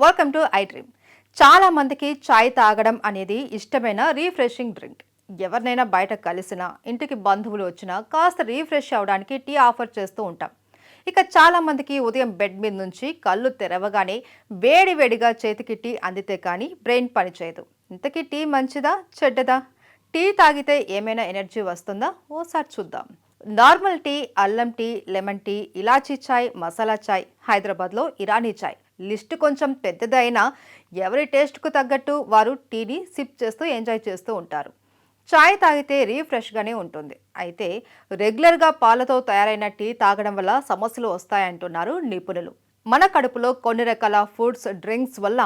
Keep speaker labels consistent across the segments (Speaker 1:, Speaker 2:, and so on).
Speaker 1: Welcome to I dream. చాలా మందికి చాయ్ తాగడం అనేది ఇష్టమైన రీఫ్రెషింగ్ డ్రింక్. ఎవరినైనా బయట కలిసినా, ఇంటికి బంధువులు వచ్చినా కాస్త రీఫ్రెష్ అవడానికి టీ ఆఫర్ చేస్తూ ఉంటాం. ఇక చాలా మందికి ఉదయం బెడ్ మీద నుంచి కళ్ళు తెరవగానే వేడివేడిగా చేతికి టీ అందితే కానీ బ్రెయిన్ పనిచేయదు. ఇంతకీ టీ మంచిదా చెడ్డదా? టీ తాగితే ఏమైనా ఎనర్జీ వస్తుందా? ఓసారి చూద్దాం. నార్మల్ టీ, అల్లం టీ, లెమన్ టీ, ఇలాచీ చాయ్, మసాలా చాయ్, హైదరాబాద్లో ఇరానీ చాయ్ లిస్టు కొంచెం పెద్దదైనా ఎవరి టేస్ట్కు తగ్గట్టు వారు టీని సిప్ చేస్తూ ఎంజాయ్ చేస్తూ ఉంటారు. చాయ్ తాగితే రీఫ్రెష్గానే ఉంటుంది. అయితే రెగ్యులర్గా పాలతో తయారైన టీ తాగడం వల్ల సమస్యలు వస్తాయంటున్నారు నిపుణులు. మన కడుపులో కొన్ని రకాల ఫుడ్స్, డ్రింక్స్ వల్ల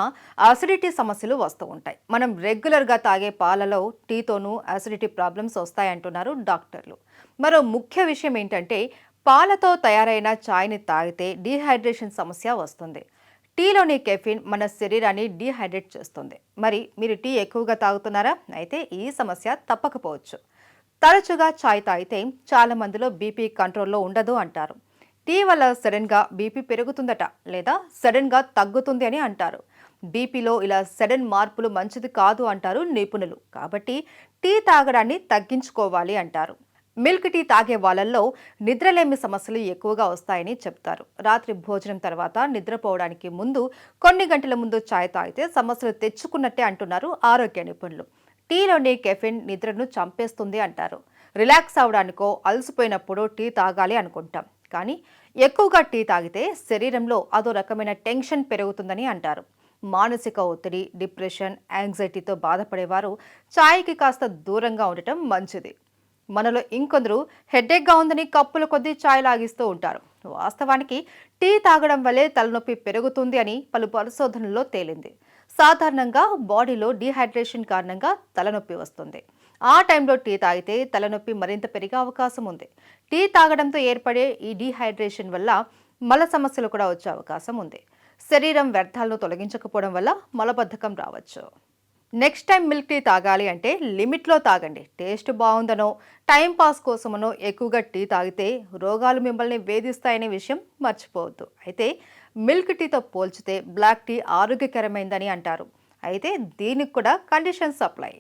Speaker 1: అసిడిటీ సమస్యలు వస్తూ ఉంటాయి. మనం రెగ్యులర్గా తాగే పాలలో టీతోనూ అసిడిటీ ప్రాబ్లమ్స్ వస్తాయంటున్నారు డాక్టర్లు. మరో ముఖ్య విషయం ఏంటంటే పాలతో తయారైన చాయ్ని తాగితే డీహైడ్రేషన్ సమస్య వస్తుంది. టీలోని కెఫిన్ మన శరీరాన్ని డీహైడ్రేట్ చేస్తుంది. మరి మీరు టీ ఎక్కువగా తాగుతున్నారా? అయితే ఈ సమస్య తప్పకపోవచ్చు. తరచుగా చాయ్ తాగితే చాలా మందిలో బీపీ కంట్రోల్లో ఉండదు అంటారు. టీ వల్ల సడన్గా బీపీ పెరుగుతుందట, లేదా సడన్గా తగ్గుతుంది అని అంటారు. బీపీలో ఇలా సడన్ మార్పులు మంచిది కాదు అంటారు నిపుణులు. కాబట్టి టీ తాగడాన్ని తగ్గించుకోవాలి అంటారు. మిల్క్ టీ తాగే వాళ్ళల్లో నిద్రలేమి సమస్యలు ఎక్కువగా వస్తాయని చెప్తారు. రాత్రి భోజనం తర్వాత నిద్రపోవడానికి ముందు కొన్ని గంటల ముందు చాయ్ తాగితే సమస్యలు తెచ్చుకున్నట్టే అంటున్నారు ఆరోగ్య నిపుణులు. టీలోని కెఫిన్ నిద్రను చంపేస్తుంది అంటారు. రిలాక్స్ అవడానికో అలసిపోయినప్పుడు టీ తాగాలి అనుకుంటాం, కానీ ఎక్కువగా టీ తాగితే శరీరంలో అదో రకమైన టెన్షన్ పెరుగుతుందని అంటారు. మానసిక ఒత్తిడి, డిప్రెషన్, యాంగ్జైటీతో బాధపడేవారు చాయ్కి కాస్త దూరంగా ఉండటం మంచిది. మనలో ఇంకొందరు హెడేక్గా ఉందని కప్పుల కొద్దీ ఛాయ్ లాగిస్తూ ఉంటారు. వాస్తవానికి టీ తాగడం వల్లే తలనొప్పి పెరుగుతుంది అని పలు పరిశోధనల్లో తేలింది. సాధారణంగా బాడీలో డీహైడ్రేషన్ కారణంగా తలనొప్పి వస్తుంది. ఆ టైంలో టీ తాగితే తలనొప్పి మరింత పెరిగే అవకాశం ఉంది. టీ తాగడంతో ఏర్పడే ఈ డీహైడ్రేషన్ వల్ల మల సమస్యలు కూడా వచ్చే అవకాశం ఉంది. శరీరం వ్యర్థాలను తొలగించకపోవడం వల్ల మలబద్ధకం రావచ్చు. నెక్స్ట్ టైం మిల్క్ టీ తాగాలి అంటే లిమిట్లో తాగండి. టేస్ట్ బాగుందనో, టైం పాస్ కోసమనో ఎక్కువగా టీ తాగితే రోగాలు మిమ్మల్ని వేధిస్తాయనే విషయం మర్చిపోవద్దు. అయితే మిల్క్ టీతో పోల్చితే బ్లాక్ టీ ఆరోగ్యకరమైందని అంటారు. అయితే దీనికి కూడా కండిషన్స్ అప్లై.